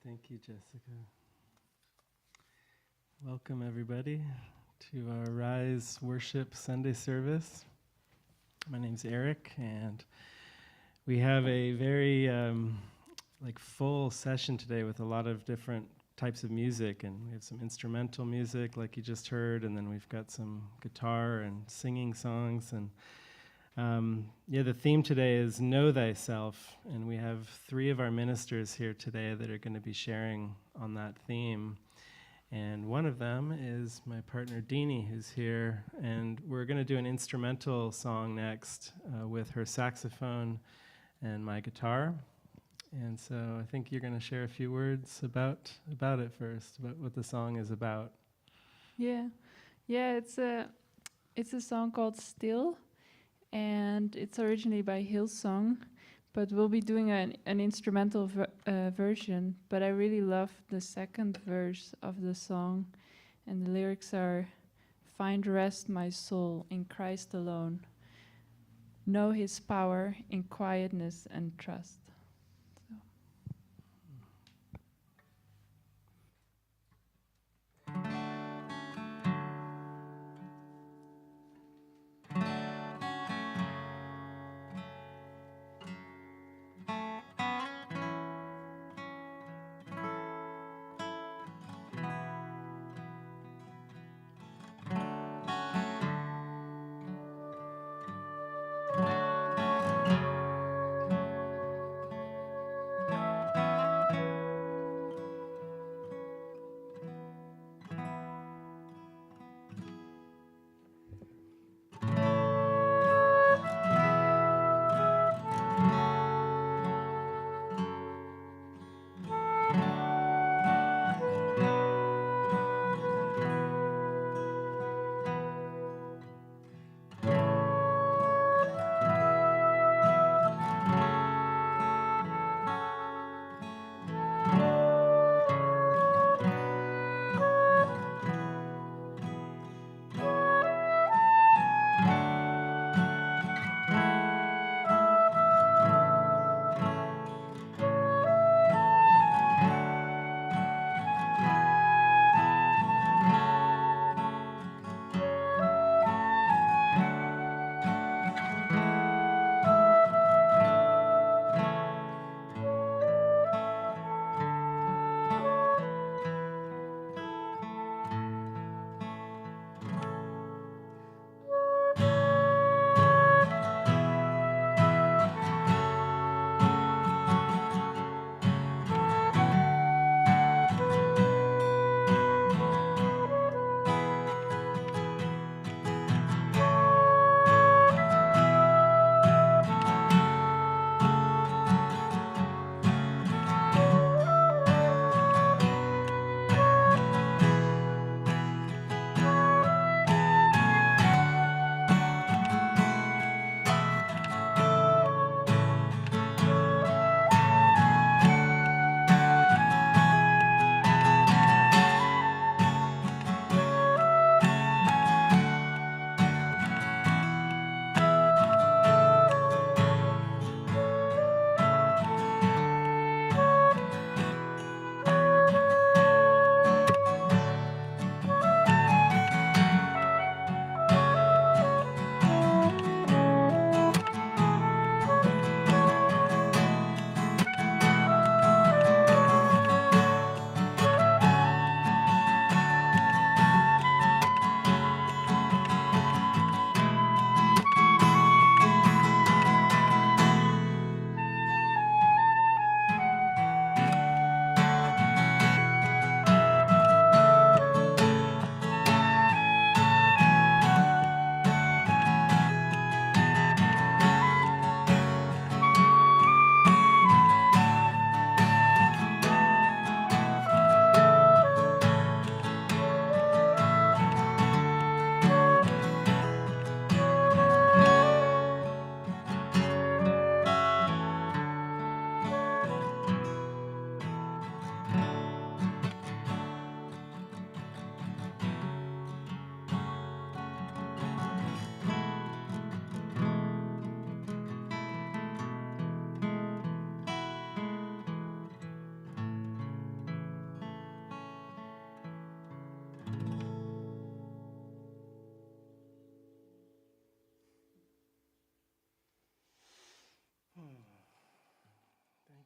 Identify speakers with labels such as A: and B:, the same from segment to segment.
A: Thank you, Jessica. Welcome, everybody, to our Rise Worship Sunday service. My name's Eric, and we have a very full session today with a lot of different types of music, and we have some instrumental music, like you just heard, and then we've got some guitar and singing songs, and the theme today is Know Thyself, and we have 3 of our ministers here today that are going to be sharing on that theme. And one of them is my partner Dini, who's here, and we're going to do an instrumental song next with her saxophone and my guitar. And so I think you're going to share a few words about it first, about what the song is about.
B: Yeah, it's a song called Still, and it's originally by Hillsong, but we'll be doing an instrumental version. But I really love the second verse of the song, and the lyrics are, "Find rest, my soul, in Christ alone. Know His power in quietness and trust."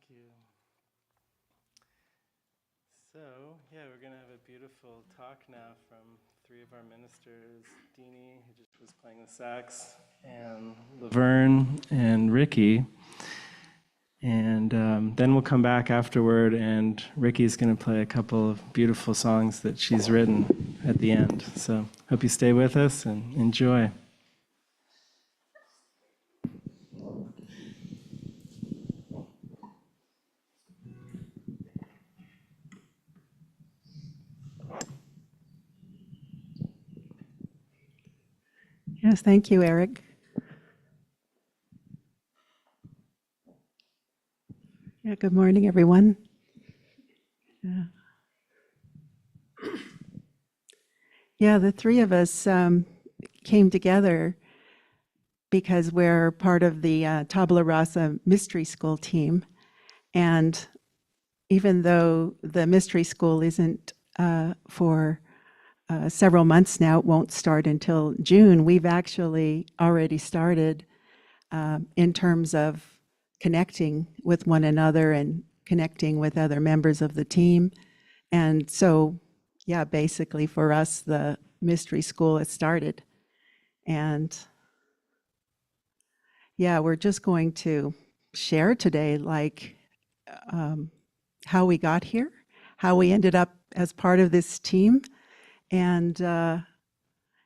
A: you. So, yeah, we're going to have a beautiful talk now from three of our ministers, Dini, who just was playing the sax, and Laverne and Ricki. And then we'll come back afterward, and Ricki's going to play a couple of beautiful songs that she's written at the end. So, hope you stay with us and enjoy.
C: Yes, thank you, Eric. Yeah, good morning, everyone. Yeah, the three of us came together because we're part of the Tabula Rasa Mystery School team. And even though the Mystery School isn't for several months now, it won't start until June, we've actually already started in terms of connecting with one another and connecting with other members of the team. And so, yeah, basically for us, the mystery school has started. And yeah, we're just going to share today, like, how we got here, how we ended up as part of this team, and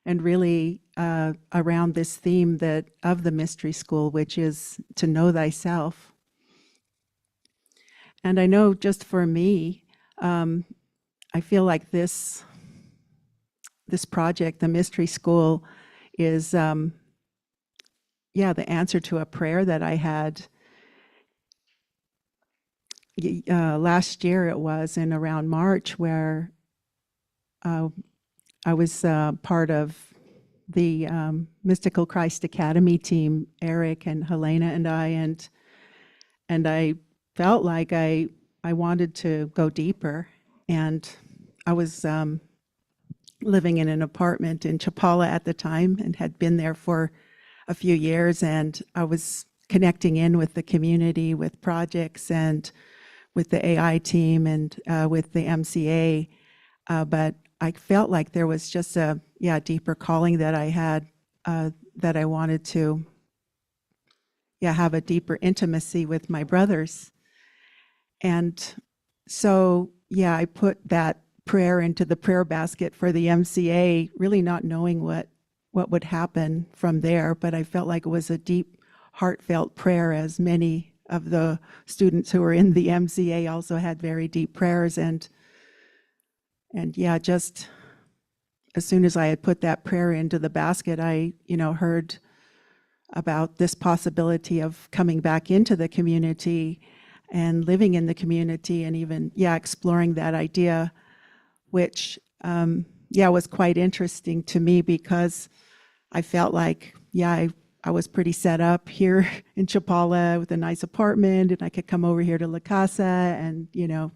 C: really around this theme that of the mystery school, which is to know thyself. And I know just for me, I feel like this project, the mystery school, is the answer to a prayer that I had last year. It was in around March, where I was part of the Mystical Christ Academy team, Eric and Helena and I, and I felt like I wanted to go deeper. And I was living in an apartment in Chapala at the time and had been there for a few years, and I was connecting in with the community, with projects and with the AI team and with the MCA, but I felt like there was just a deeper calling that I had, that I wanted to have a deeper intimacy with my brothers. And so I put that prayer into the prayer basket for the MCA, really not knowing what would happen from there, but I felt like it was a deep, heartfelt prayer, as many of the students who were in the MCA also had very deep prayers. And just as soon as I had put that prayer into the basket, I heard about this possibility of coming back into the community and living in the community, and even exploring that idea, which was quite interesting to me, because I felt like I was pretty set up here in Chapala with a nice apartment, and I could come over here to La Casa and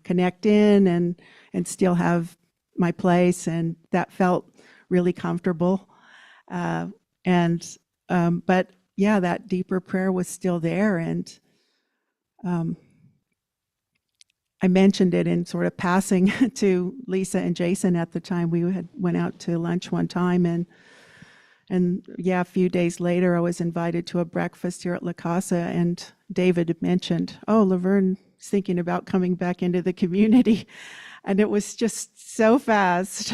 C: connect in and still have my place, and that felt really comfortable. But that deeper prayer was still there, and I mentioned it in sort of passing to Lisa and Jason at the time. We had went out to lunch one time, and a few days later, I was invited to a breakfast here at La Casa, and David had mentioned, "Oh, Laverne's thinking about coming back into the community," and it was just so fast.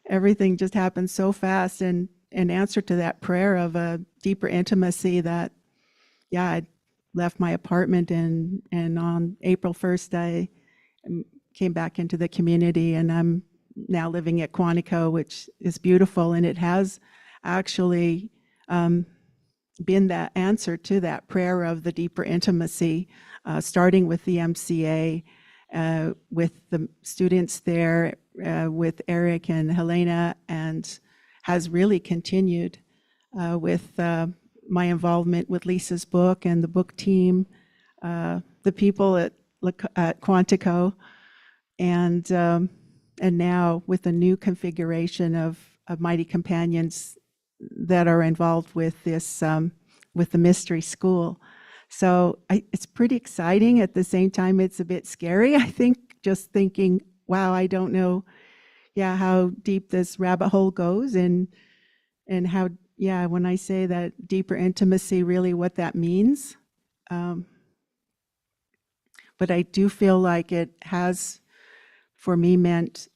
C: Everything just happened so fast, and in answer to that prayer of a deeper intimacy, that I left my apartment, and on April 1st, I came back into the community, and I'm now living at Quantico, which is beautiful, and it has actually been that answer to that prayer of the deeper intimacy, starting with the MCA, with the students there, with Eric and Helena, and has really continued with my involvement with Lisa's book and the book team, the people at Quantico, and now with the new configuration of Mighty Companions that are involved with this, with the mystery school. So it's pretty exciting. At the same time, it's a bit scary. I think just thinking, wow, I don't know, how deep this rabbit hole goes, and how, when I say that deeper intimacy, really what that means. But I do feel like it has, for me, meant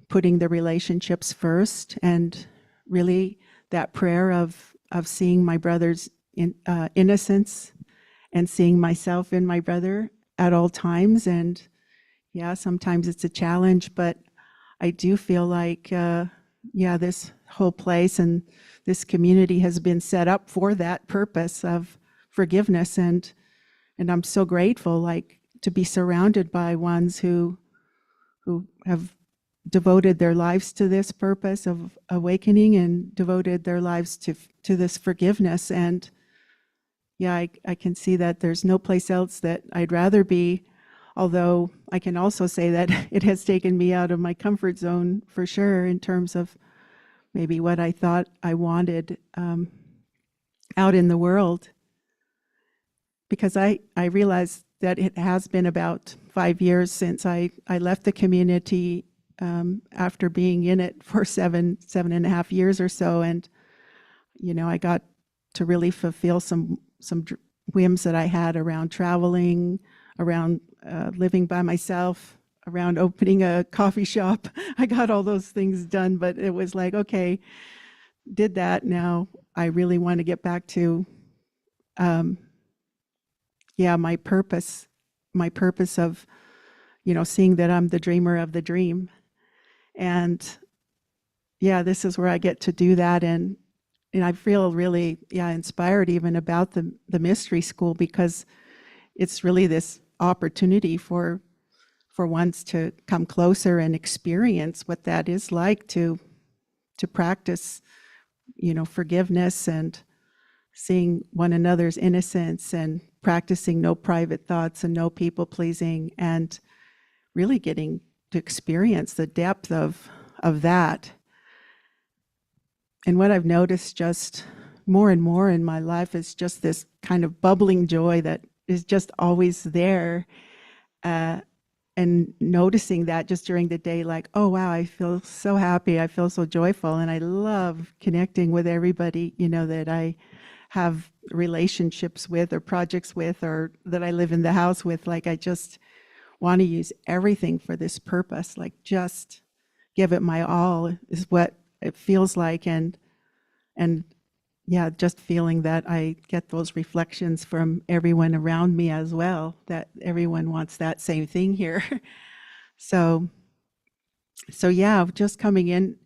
C: putting the relationships first, and really that prayer of seeing my brother's innocence and seeing myself in my brother at all times. And sometimes it's a challenge, but I do feel like, this whole place and this community has been set up for that purpose of forgiveness. And I'm so grateful, like, to be surrounded by ones who have devoted their lives to this purpose of awakening, and devoted their lives to this forgiveness. And I can see that there's no place else that I'd rather be, although I can also say that it has taken me out of my comfort zone for sure, in terms of maybe what I thought I wanted out in the world. Because I realized that it has been about 5 years since I left the community, after being in it for 7.5 years or so. And, I got to really fulfill some whims that I had around traveling, around living by myself, around opening a coffee shop. I got all those things done, but it was like, okay, did that. Now I really want to get back to, my purpose of, seeing that I'm the dreamer of the dream. And this is where I get to do that. And I feel really, inspired even about the mystery school, because it's really this opportunity for ones to come closer and experience what that is like to practice, forgiveness, and seeing one another's innocence, and practicing no private thoughts and no people pleasing, and really getting to experience the depth of that. And what I've noticed just more and more in my life is just this kind of bubbling joy that is just always there. And noticing that just during the day, like, oh, wow, I feel so happy. I feel so joyful. And I love connecting with everybody, that I have relationships with, or projects with, or that I live in the house with. Like, I just want to use everything for this purpose, like just give it my all is what it feels like. And just feeling that I get those reflections from everyone around me as well, that everyone wants that same thing here. So just coming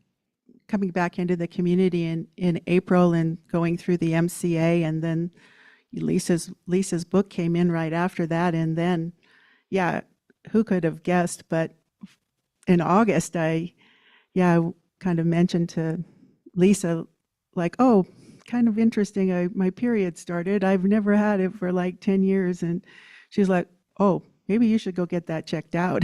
C: back into the community in April, and going through the MCA, and then Lisa's book came in right after that. And then, who could have guessed? But in August, I kind of mentioned to Lisa, like, oh, kind of interesting. My period started. I've never had it for like 10 years. And she's like, oh, maybe you should go get that checked out.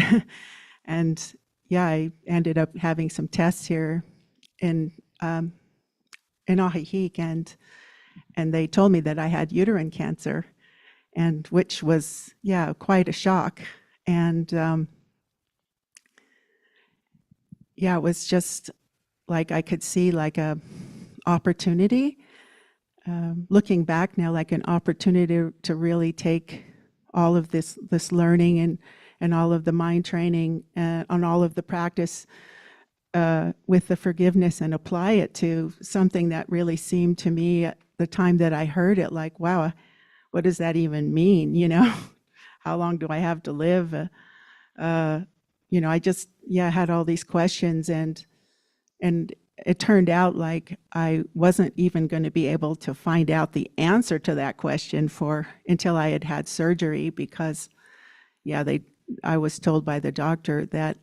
C: And I ended up having some tests here in Ahihik, and they told me that I had uterine cancer, and which was, quite a shock. And it was just like I could see like a opportunity, looking back now, like an opportunity to really take all of this learning and all of the mind training on all of the practice with the forgiveness, and apply it to something that really seemed to me at the time that I heard it, like, wow, what does that even mean? How long do I have to live? I just had all these questions, and it turned out like I wasn't even going to be able to find out the answer to that question until I had surgery, because I was told by the doctor that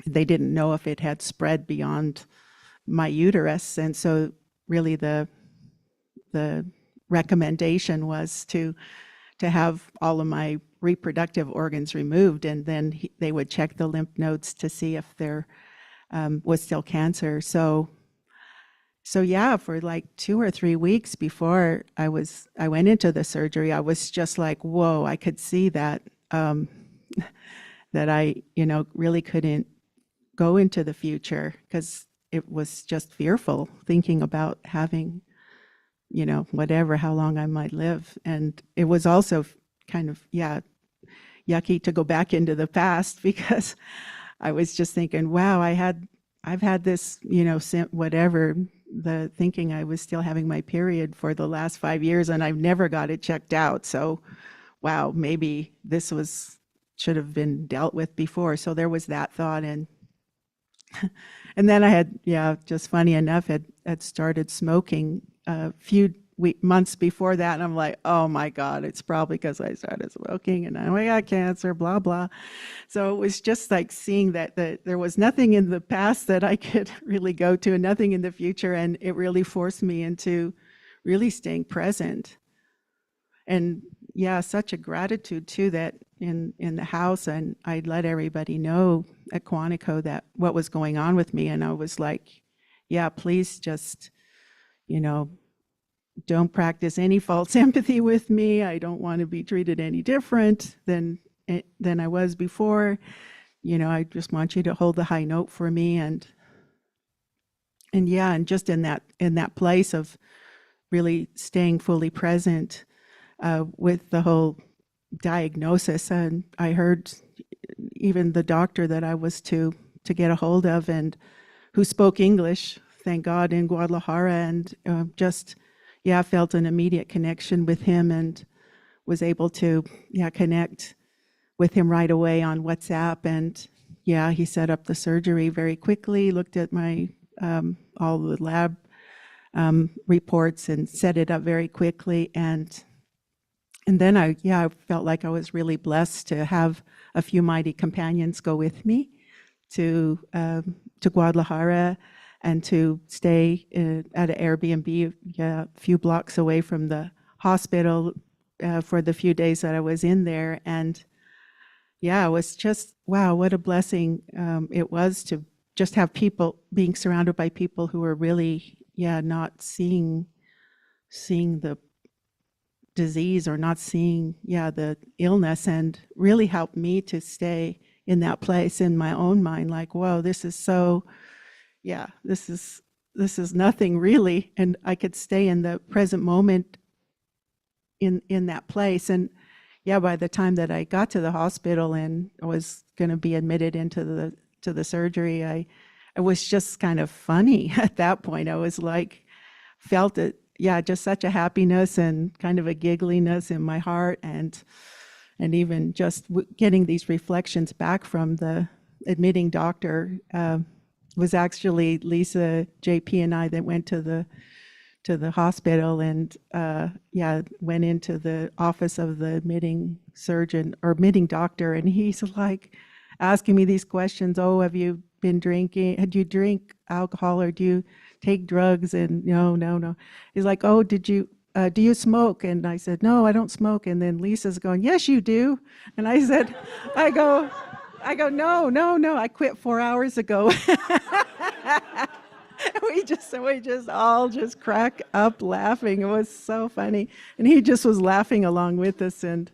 C: they didn't know if it had spread beyond my uterus. And so really the recommendation was to have all of my reproductive organs removed, and then they would check the lymph nodes to see if there was still cancer. So so yeah, for like 2 or 3 weeks before I went into the surgery, I was just like, whoa, I could see that, that I, really couldn't go into the future because it was just fearful thinking about having, whatever, how long I might live. And it was also kind of, yeah, yucky to go back into the past because I was just thinking, wow, I've had this, whatever, the thinking I was still having my period for the last 5 years and I've never got it checked out. So, wow, maybe this should have been dealt with before. So there was that thought. And then I had, just funny enough, had started smoking a few months before that. And I'm like, oh my God, it's probably because I started smoking and I got cancer, blah, blah. So it was just like seeing that there was nothing in the past that I could really go to and nothing in the future. And it really forced me into really staying present. And yeah, such a gratitude too that in the house, and I'd let everybody know at Quantico that what was going on with me. And I was like, yeah, please just, don't practice any false empathy with me. I don't want to be treated any different than I was before. I just want you to hold the high note for me. And yeah, and just in that place of really staying fully present with the whole diagnosis. And I heard even the doctor that I was to get a hold of and who spoke English, thank God, in Guadalajara, and just, felt an immediate connection with him and was able to, connect with him right away on WhatsApp. And he set up the surgery very quickly, looked at my, all the lab reports and set it up very quickly. And then I felt like I was really blessed to have a few mighty companions go with me to Guadalajara and to stay at an Airbnb a few blocks away from the hospital for the few days that I was in there. And it was just, wow, what a blessing it was to just have being surrounded by people who were really, not seeing the disease or not seeing, the illness, and really helped me to stay in that place in my own mind, like, whoa, this is so, this is nothing really. And I could stay in the present moment in that place. And by the time that I got to the hospital and I was going to be admitted into the surgery, I was just kind of funny at that point. I was like, felt it, just such a happiness and kind of a giggliness in my heart. And even just getting these reflections back from the admitting doctor was actually Lisa, JP, and I that went to the hospital and went into the office of the admitting surgeon or admitting doctor, and he's like asking me these questions. Oh, have you been drinking? Do you drink alcohol or do you take drugs? And no. He's like, oh, do you smoke? And I said, no, I don't smoke. And then Lisa's going, yes, you do. And I said, I go, no, I quit 4 hours ago. We just all just crack up laughing. It was so funny. And he just was laughing along with us. And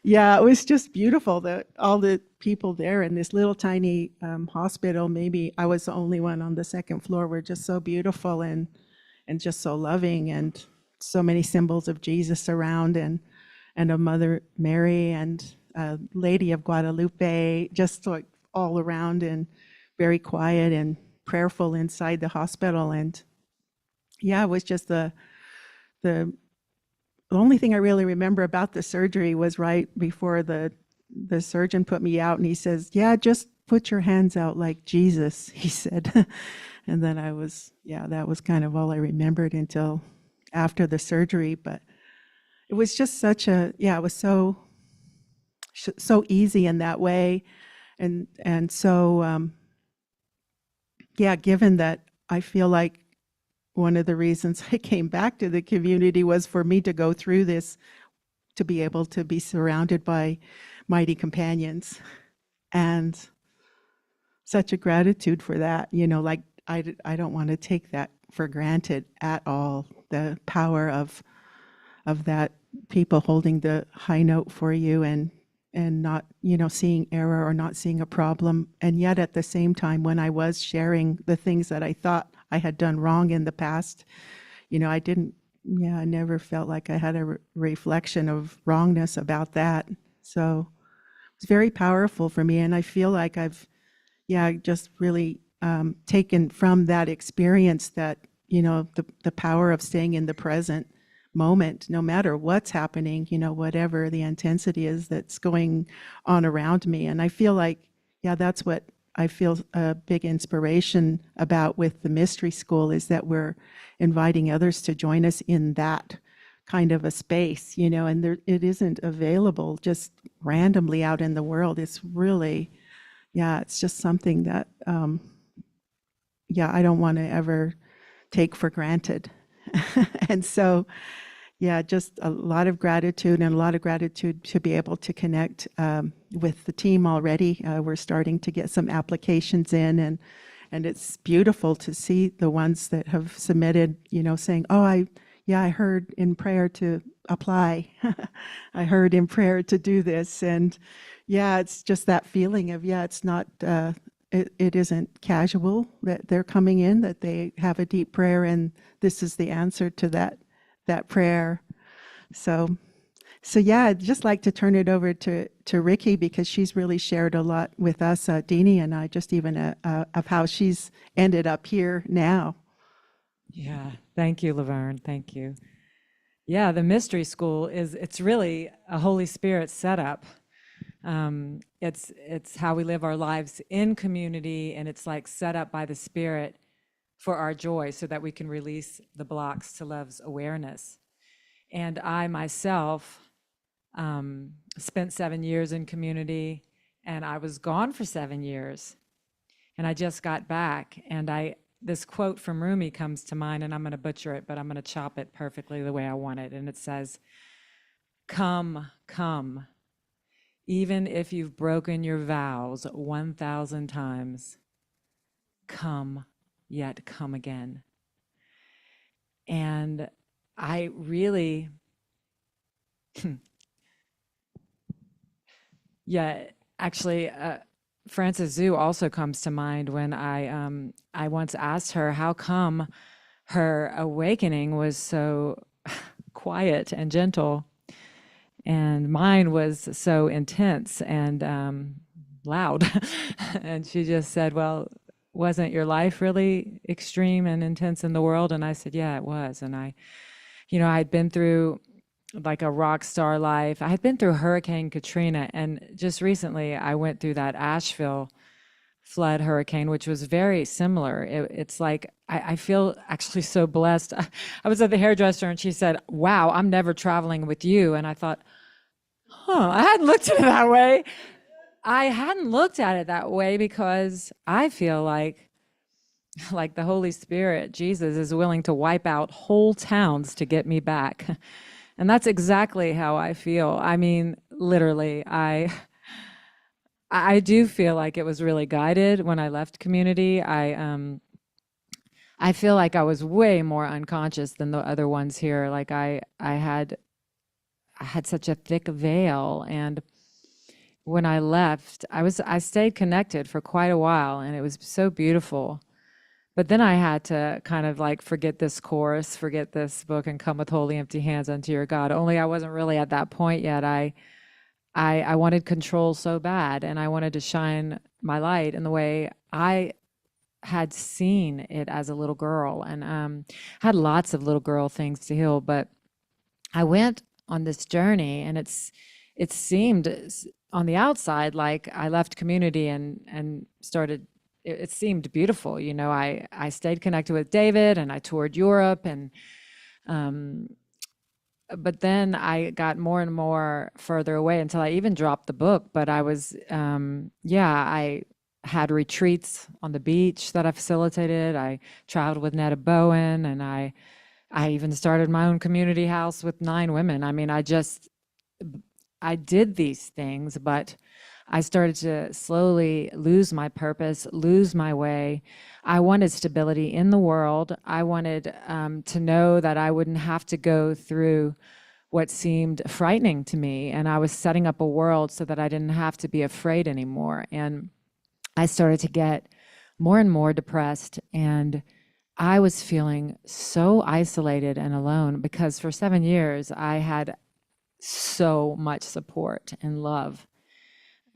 C: it was just beautiful that all the people there in this little tiny hospital, maybe I was the only one on the second floor, were just so beautiful and just so loving, and so many symbols of Jesus around, and of Mother Mary and Lady of Guadalupe, just like all around, and very quiet and prayerful inside the hospital. And it was just the only thing I really remember about the surgery was right before the surgeon put me out, and he says, just put your hands out like Jesus, he said. And then I was, that was kind of all I remembered until after the surgery. But it was just such a, it was so easy in that way. And so, given that I feel like one of the reasons I came back to the community was for me to go through this, to be able to be surrounded by mighty companions, and such a gratitude for that. Like I don't want to take that for granted at all the power of that, people holding the high note for you and not, seeing error or not seeing a problem. And yet at the same time, when I was sharing the things that I thought I had done wrong in the past, I never felt like I had a reflection of wrongness about that. So it's very powerful for me. And I feel like I've, just really taken from that experience that, the power of staying in the present moment, no matter what's happening, whatever the intensity is that's going on around me. And I feel like, that's what I feel a big inspiration about with the mystery school, is that we're inviting others to join us in that kind of a space, and it isn't available just randomly out in the world. It's really, it's just something that, I don't want to ever take for granted. And so, just a lot of gratitude to be able to connect with the team already. We're starting to get some applications in, and it's beautiful to see the ones that have submitted, saying, oh, I heard in prayer to apply. I heard in prayer to do this. And it's just that feeling of, it's not, it isn't casual that they're coming in, that they have a deep prayer and this is the answer to that prayer. So I'd just like to turn it over to Ricki, because she's really shared a lot with us, Deanie and I, just even of how she's ended up here now.
D: Yeah, thank you, Laverne. Thank you. Yeah, the mystery school it's really a Holy Spirit setup. It's how we live our lives in community, and it's like set up by the Spirit for our joy, so that we can release the blocks to love's awareness. And I myself spent 7 years in community, and I was gone for 7 years, and I just got back. And this quote from Rumi comes to mind, and I'm going to butcher it, but I'm going to chop it perfectly the way I want it. And it says, "Come, come, even if you've broken your vows 1,000 times, come, yet come again." And I really, actually, Frances Zhu also comes to mind when I once asked her how come her awakening was so quiet and gentle, and mine was so intense and loud. And she just said, well, wasn't your life really extreme and intense in the world? And I said, yeah, it was. And I'd been through like a rock star life. I had been through Hurricane Katrina, and just recently I went through that Asheville flood hurricane, which was very similar. It's like, I feel actually so blessed. I was at the hairdresser and she said, wow, I'm never traveling with you. And I thought, I hadn't looked at it that way. I hadn't looked at it that way because I feel like the Holy Spirit, Jesus, is willing to wipe out whole towns to get me back. And that's exactly how I feel. I mean, literally, I do feel like it was really guided when I left community. I feel like I was way more unconscious than the other ones here. Like I had such a thick veil, and when I left, I stayed connected for quite a while, and it was so beautiful. But then I had to kind of like forget this course, forget this book, and come with holy empty hands unto your God. Only I wasn't really at that point yet. I wanted control so bad, and I wanted to shine my light in the way I had seen it as a little girl, and had lots of little girl things to heal. But I went on this journey, and it seemed on the outside like I left community and started. It seemed beautiful, I stayed connected with David, and I toured Europe, and but then I got more and more further away until I even dropped the book. But I was, I had retreats on the beach that I facilitated. I traveled with Netta Bowen, and I even started my own community house with 9 women. I mean, I did these things, but I started to slowly lose my purpose, lose my way. I wanted stability in the world. I wanted to know that I wouldn't have to go through what seemed frightening to me. And I was setting up a world so that I didn't have to be afraid anymore. And I started to get more and more depressed. And I was feeling so isolated and alone because for 7 years, I had so much support and love.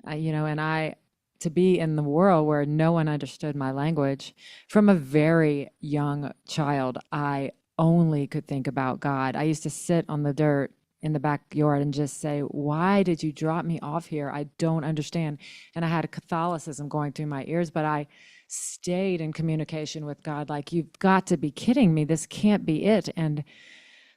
D: And to be in the world where no one understood my language, from a very young child, I only could think about God. I used to sit on the dirt in the backyard and just say, why did you drop me off here? I don't understand. And I had a Catholicism going through my ears, but I stayed in communication with God, like, you've got to be kidding me. This can't be it. And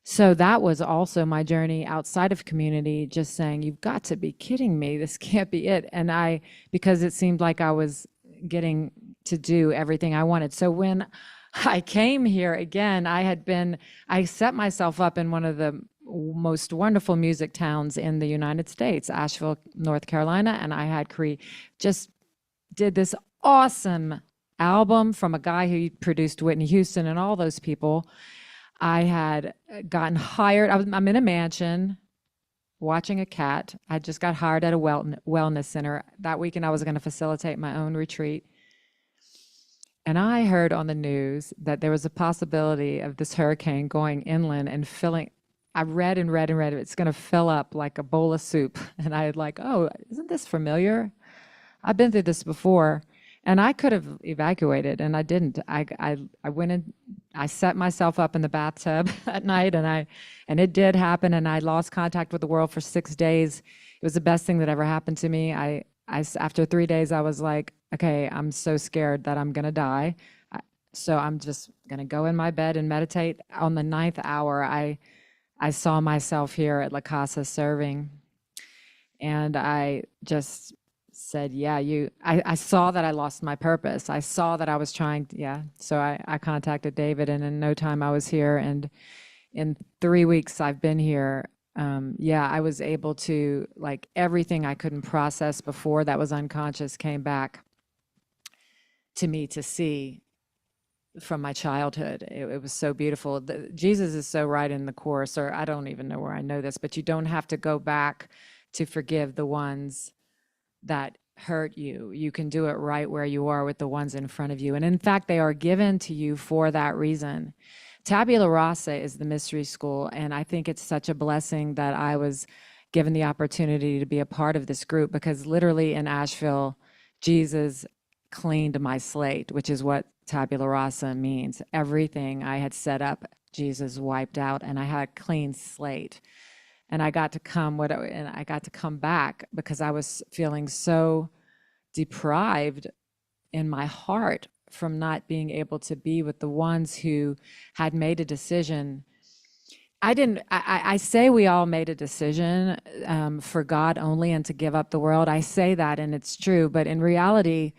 D: so that was also my journey outside of community, just saying, you've got to be kidding me. This can't be it. And because it seemed like I was getting to do everything I wanted. So when I came here again, I set myself up in one of the most wonderful music towns in the United States, Asheville, North Carolina. And I had just did this awesome album from a guy who produced Whitney Houston and all those people. I had gotten hired. I'm in a mansion watching a cat. I just got hired at a wellness center. That weekend, I was going to facilitate my own retreat. And I heard on the news that there was a possibility of this hurricane going inland and filling. I read and read and read. It's going to fill up like a bowl of soup. And I had like, oh, isn't this familiar? I've been through this before. And I could have evacuated, and I didn't. I went in, I set myself up in the bathtub at night, and it did happen, and I lost contact with the world for 6 days. It was the best thing that ever happened to me. After 3 days, I was like, okay, I'm so scared that I'm gonna die. So I'm just gonna go in my bed and meditate. On the 9th hour, I saw myself here at La Casa serving, and I just said, yeah, I saw that I lost my purpose. I saw that I was so I contacted David, and in no time I was here. And in 3 weeks I've been here, I was able to, like, everything I couldn't process before that was unconscious came back to me to see from my childhood. It was so beautiful. Jesus is so right in the Course, or I don't even know where I know this, but you don't have to go back to forgive the ones that hurt you. You can do it right where you are with the ones in front of you. And in fact, they are given to you for that reason. Tabula Rasa is the mystery school, and I think it's such a blessing that I was given the opportunity to be a part of this group, because literally in Asheville, Jesus cleaned my slate, which is what Tabula Rasa means. Everything I had set up, Jesus wiped out, and I had a clean slate. And I got to come back because I was feeling so deprived in my heart from not being able to be with the ones who had made a decision. I say we all made a decision for God only and to give up the world. I say that, and it's true, but in reality,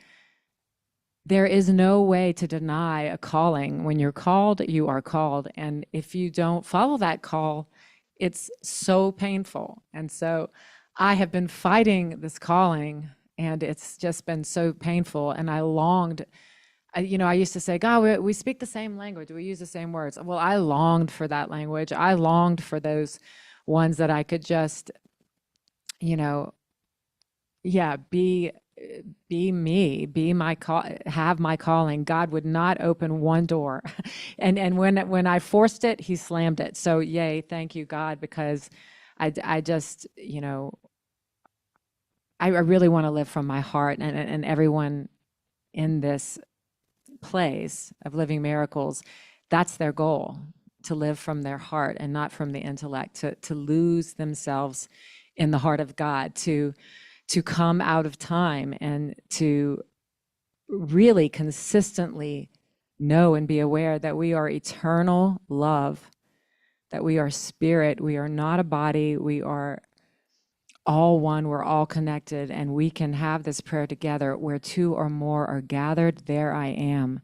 D: there is no way to deny a calling. When you're called, you are called. And if you don't follow that call, it's so painful. And so I have been fighting this calling, and it's just been so painful. And I longed, I used to say, God, we speak the same language. We use the same words. Well, I longed for that language. I longed for those ones that I could just, be me, have my calling. God would not open one door. and when I forced it, he slammed it. So yay, thank you, God, because I just, I really want to live from my heart, and everyone in this place of Living Miracles, that's their goal, to live from their heart and not from the intellect, to lose themselves in the heart of God, to come out of time and to really consistently know and be aware that we are eternal love, that we are spirit, we are not a body, we are all one, we're all connected, and we can have this prayer together. Where two or more are gathered, there I am.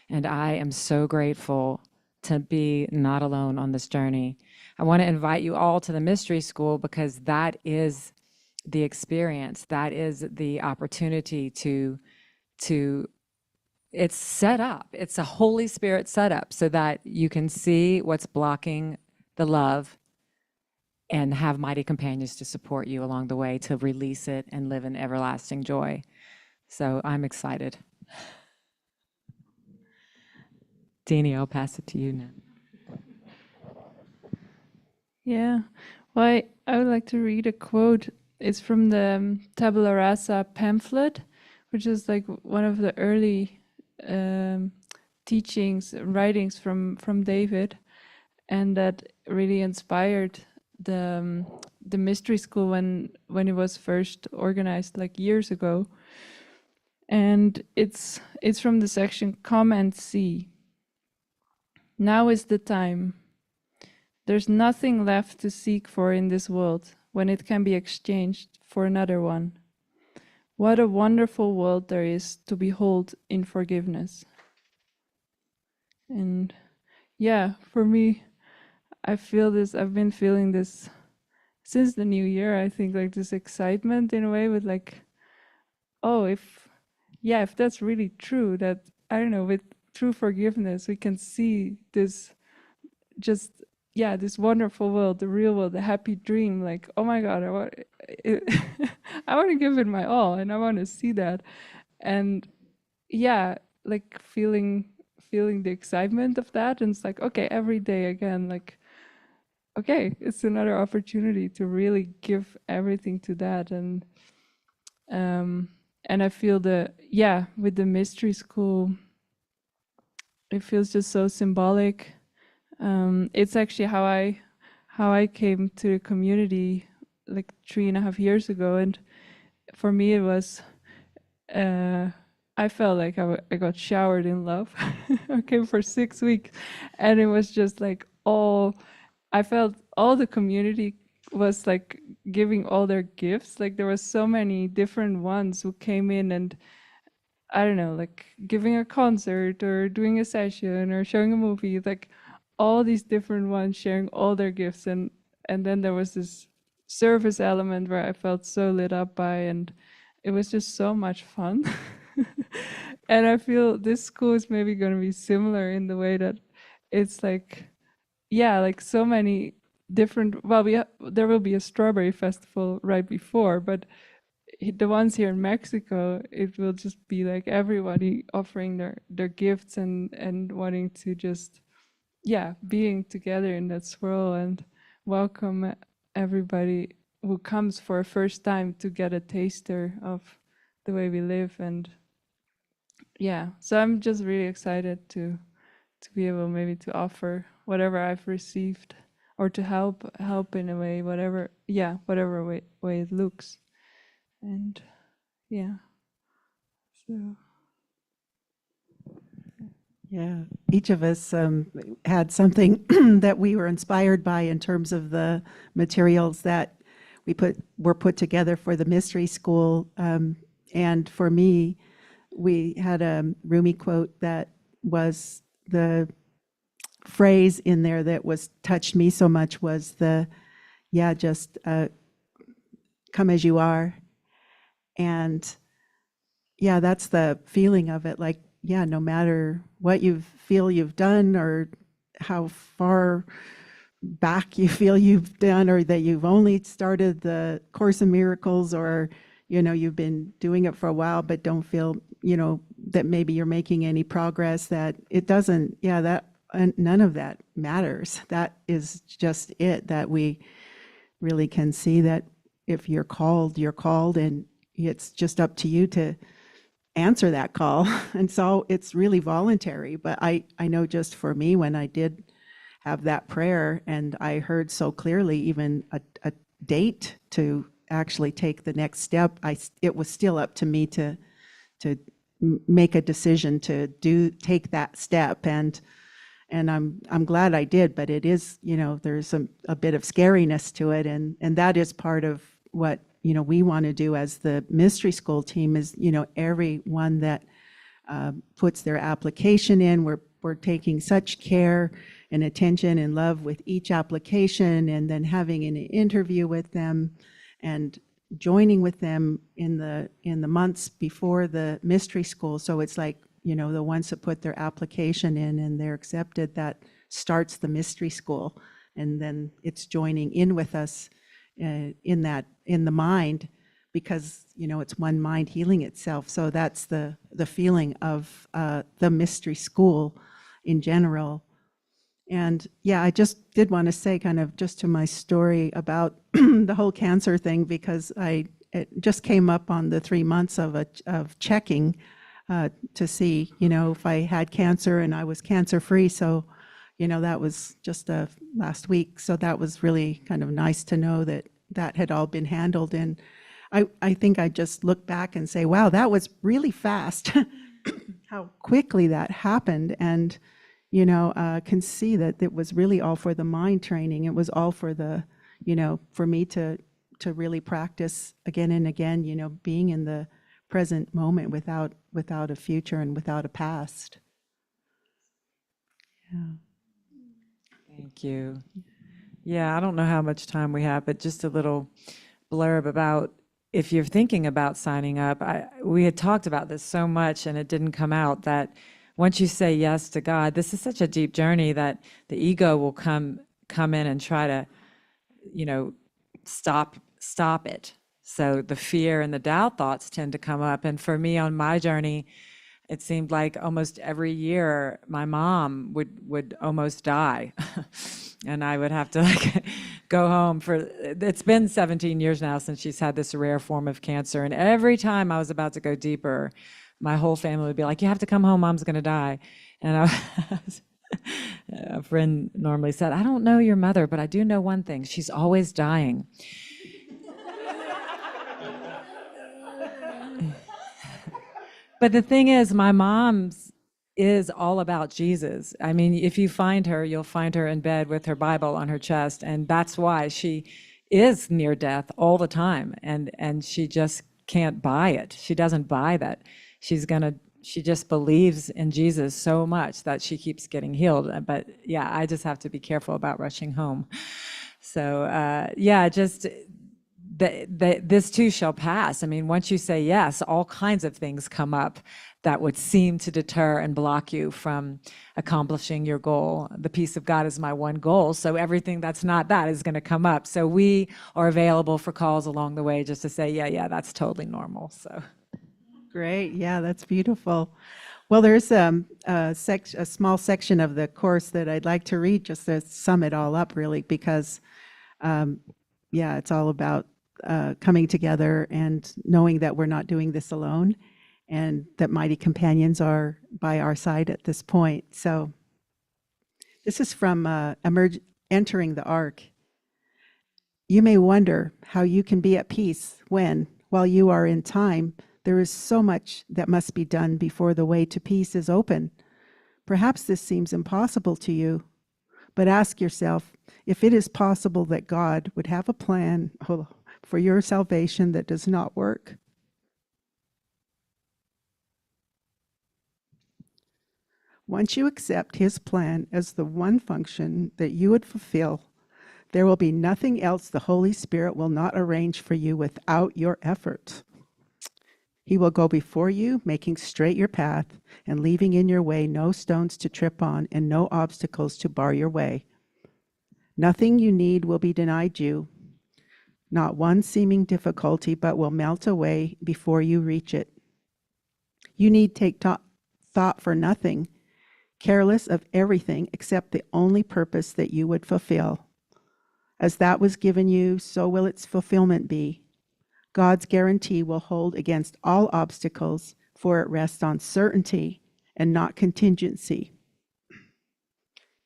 D: And I am so grateful to be not alone on this journey. I want to invite you all to the mystery school, because that is the experience. That is the opportunity to it's set up. It's a Holy Spirit setup so that you can see what's blocking the love and have mighty companions to support you along the way to release it and live in everlasting joy. So I'm excited. Deanie, I'll pass it to you now.
B: Yeah. Well, I would like to read a quote. It's from the Tabula Rasa pamphlet, which is like one of the early teachings, writings from David, and that really inspired the mystery school when it was first organized like years ago. And it's from the section Come and See. Now is the time. There's nothing left to seek for in this world when it can be exchanged for another one. What a wonderful world there is to behold in forgiveness. And yeah, for me, I've been feeling this since the new year, I think, like this excitement in a way with like, oh, if that's really true, that, I don't know, with true forgiveness, we can see this this wonderful world, the real world, the happy dream, like, oh my God, I want to give it my all, and I want to see that. And yeah, like feeling the excitement of that. And it's like, okay, every day again, like, okay, it's another opportunity to really give everything to that. And I feel with the mystery school, it feels just so symbolic. It's actually how I came to the community like 3.5 years ago. And for me, it was, I felt like I got showered in love. I came for 6 weeks, and it was just like I felt all the community was like giving all their gifts. Like there was so many different ones who came in and, I don't know, like giving a concert or doing a session or showing a movie, like all these different ones sharing all their gifts. And then there was this service element where I felt so lit up by, and it was just so much fun. And I feel this school is maybe going to be similar in the way that it's like, like so many different, there will be a strawberry festival right before, but the ones here in Mexico, it will just be like everybody offering their gifts and wanting to just, being together in that swirl and welcome everybody who comes for a first time to get a taster of the way we live. And so I'm just really excited to be able maybe to offer whatever I've received, or to help in a way, whatever way it looks. And so
C: each of us had something that we were inspired by in terms of the materials that were put together for the mystery school. And for me, we had a Rumi quote that was the phrase in there that touched me so much, was just come as you are. And that's the feeling of it. Like, no matter what you feel you've done, or how far back you feel you've done, or that you've only started the Course in Miracles, or, you've been doing it for a while, but don't feel, that maybe you're making any progress, that it doesn't, none of that matters. That is just it, that we really can see that if you're called, you're called, and it's just up to you to answer that call. And so it's really voluntary. But I know just for me, when I did have that prayer and I heard so clearly even a date to actually take the next step, it was still up to me to make a decision to take that step. And I'm glad I did, but it is, there's a bit of scariness to it. And that is part of what, we want to do as the mystery school team is, everyone that puts their application in, we're taking such care and attention and love with each application, and then having an interview with them, and joining with them in the months before the mystery school. So it's like, the ones that put their application in and they're accepted, that starts the mystery school. And then it's joining in with us in the mind, because, it's one mind healing itself. So that's the feeling of the mystery school in general. And yeah, I just did want to say kind of just to my story about the whole cancer thing, because it just came up on the 3 months of checking to see, if I had cancer, and I was cancer free. So, that was just last week. So that was really kind of nice to know that that had all been handled. And I think I just look back and say, wow, that was really fast, how quickly that happened. And can see that it was really all for the mind training. It was all for for me to really practice again and again, being in the present moment without a future and without a past. Yeah.
D: Thank you. Yeah, I don't know how much time we have, but just a little blurb about, if you're thinking about signing up, we had talked about this so much and it didn't come out, that once you say yes to God, this is such a deep journey that the ego will come in and try to, stop it. So the fear and the doubt thoughts tend to come up. And for me on my journey, it seemed like almost every year my mom would almost die. And I would have to go home it's been 17 years now since she's had this rare form of cancer. And every time I was about to go deeper, my whole family would be like, you have to come home, mom's going to die. And a friend normally said, I don't know your mother, but I do know one thing. She's always dying. But the thing is, my mom's is all about Jesus. I mean, if you find her, you'll find her in bed with her Bible on her chest. And that's why she is near death all the time. And she just can't buy it. She doesn't buy that. She just believes in Jesus so much that she keeps getting healed. But yeah, I just have to be careful about rushing home. So this too shall pass. I mean, once you say yes, all kinds of things come up that would seem to deter and block you from accomplishing your goal. The peace of God is my one goal. So everything that's not that is going to come up. So we are available for calls along the way just to say, yeah, that's totally normal. So.
C: Great. Yeah, that's beautiful. Well, there's a small section of the course that I'd like to read just to sum it all up, really, because, it's all about coming together and knowing that we're not doing this alone, and that mighty companions are by our side at this point. So this is from Entering the Ark. You may wonder how you can be at peace when, while you are in time, there is so much that must be done before the way to peace is open. Perhaps this seems impossible to you, but ask yourself if it is possible that God would have a plan for your salvation that does not work. Once you accept his plan as the one function that you would fulfill, there will be nothing else the Holy Spirit will not arrange for you without your effort. He will go before you, making straight your path and leaving in your way no stones to trip on and no obstacles to bar your way. Nothing you need will be denied you, not one seeming difficulty, but will melt away before you reach it. You need take thought for nothing, careless of everything except the only purpose that you would fulfill. As that was given you, so will its fulfillment be. God's guarantee will hold against all obstacles, for it rests on certainty and not contingency.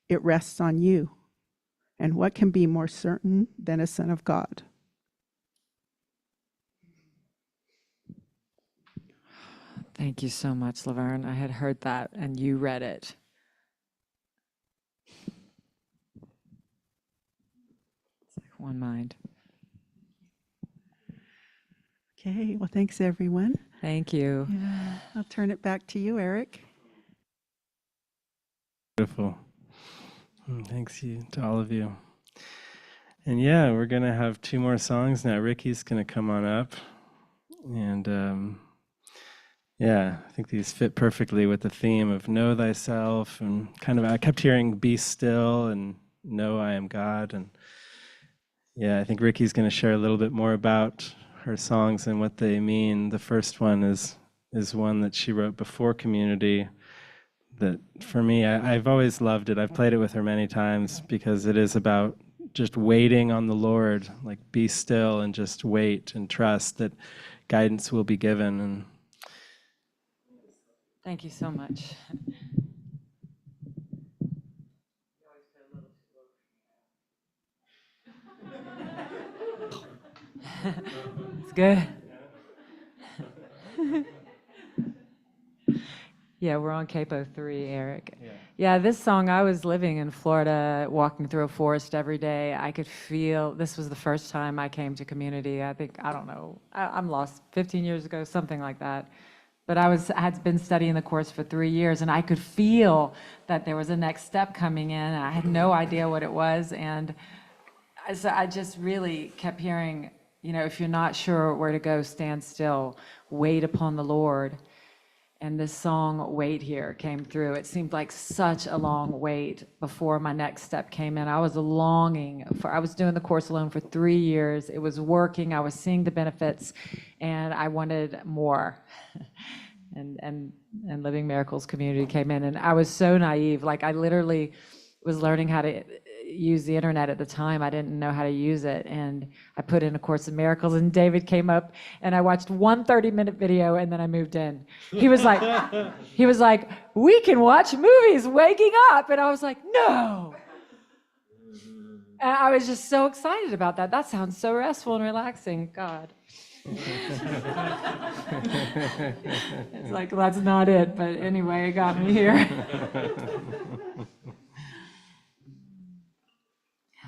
C: It rests on you. And what can be more certain than a son of God?
D: Thank you so much, Laverne. I had heard that and you read it. It's like one mind.
C: Okay, well, thanks, everyone.
D: Thank you.
C: Yeah, I'll turn it back to you, Eric.
A: Beautiful. Thanks to all of you. And yeah, we're going to have 2 more songs now. Ricky's going to come on up. And yeah, I think these fit perfectly with the theme of Know Thyself. And kind of, I kept hearing be still and know I am God. And yeah, I think Ricky's going to share a little bit more about her songs and what they mean. The first one is one that she wrote before community. That for me, I've always loved it. I've played it with her many times because it is about just waiting on the Lord, like be still and just wait and trust that guidance will be given. And
D: Thank you so much. It's good. Yeah, we're on Capo 3, Eric. Yeah, this song, I was living in Florida, walking through a forest every day. I could feel, this was the first time I came to community. I think, I don't know, I'm lost, 15 years ago, something like that. But I had been studying the course for 3 years, and I could feel that there was a next step coming in. And I had no idea what it was. And so I just really kept hearing, you know, if you're not sure where to go, stand still, wait upon the Lord. And this song, Wait Here, came through. It seemed like such a long wait before my next step came in. I was doing the course alone for 3 years. It was working. I was seeing the benefits, and I wanted more. and Living Miracles community came in, and I was so naive. Like, I literally was learning how to use the internet at the time. I didn't know how to use it, and I put in A Course in Miracles, and David came up, and I watched one 30-minute video, and then I moved in. He was like, we can watch movies waking up, and I was like, no. And I was just so excited about that. That sounds so restful and relaxing. God. It's like, well, that's not it, but anyway, it got me here.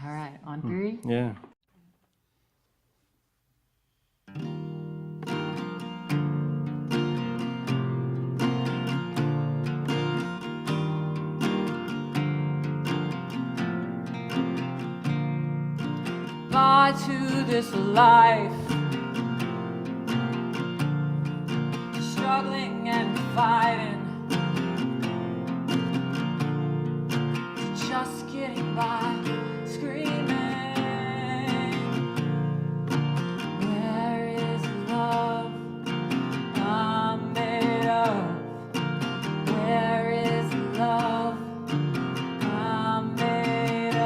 D: All right, on 3?
A: yeah.
D: God to this life, struggling and fighting, just getting by, screaming. Where is the love I'm made of? Where is the love I'm made of?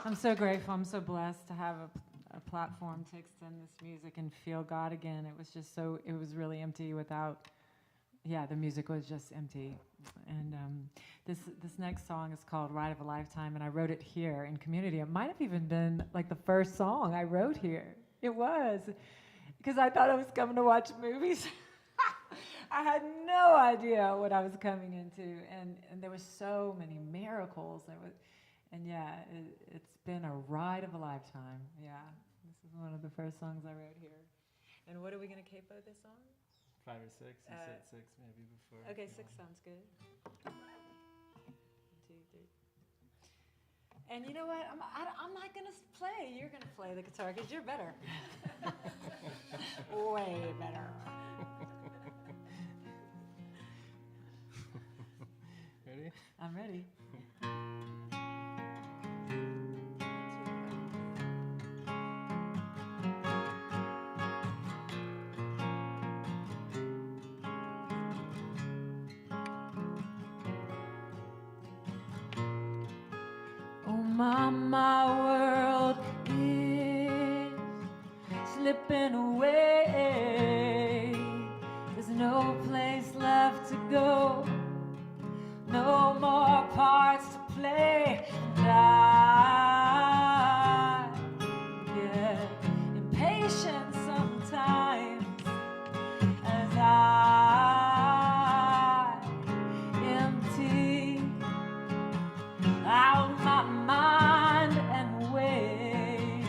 D: I'm so grateful. I'm so blessed to have a platform to extend this music and feel God again. It was just so, it was really empty without, the music was just empty. And this next song is called Ride of a Lifetime, and I wrote it here in community. It might have even been like the first song I wrote here. It was, because I thought I was coming to watch movies. I had no idea what I was coming into, and there were so many miracles. It's been a ride of a lifetime. Yeah, this is one of the first songs I wrote here. And what are we going to capo this on?
A: 5 or 6. You said 6 maybe before.
D: Okay, 6 sounds good. 1, 2, 3. And you know what? I'm not going to play. You're going to play the guitar because you're better. Way better.
A: Ready?
D: I'm ready. My world is slipping away. There's no place left to go, no more parts to play. And I get impatient sometimes as I empty out my mind and wait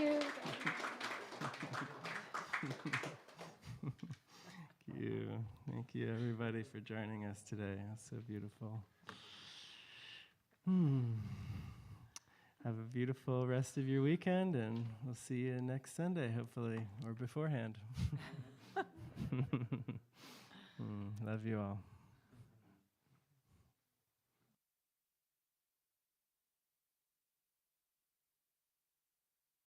B: you.
A: Thank you. Thank you, everybody, for joining us today. That's so beautiful. Have a beautiful rest of your weekend, and we'll see you next Sunday, hopefully, or beforehand. Love you all.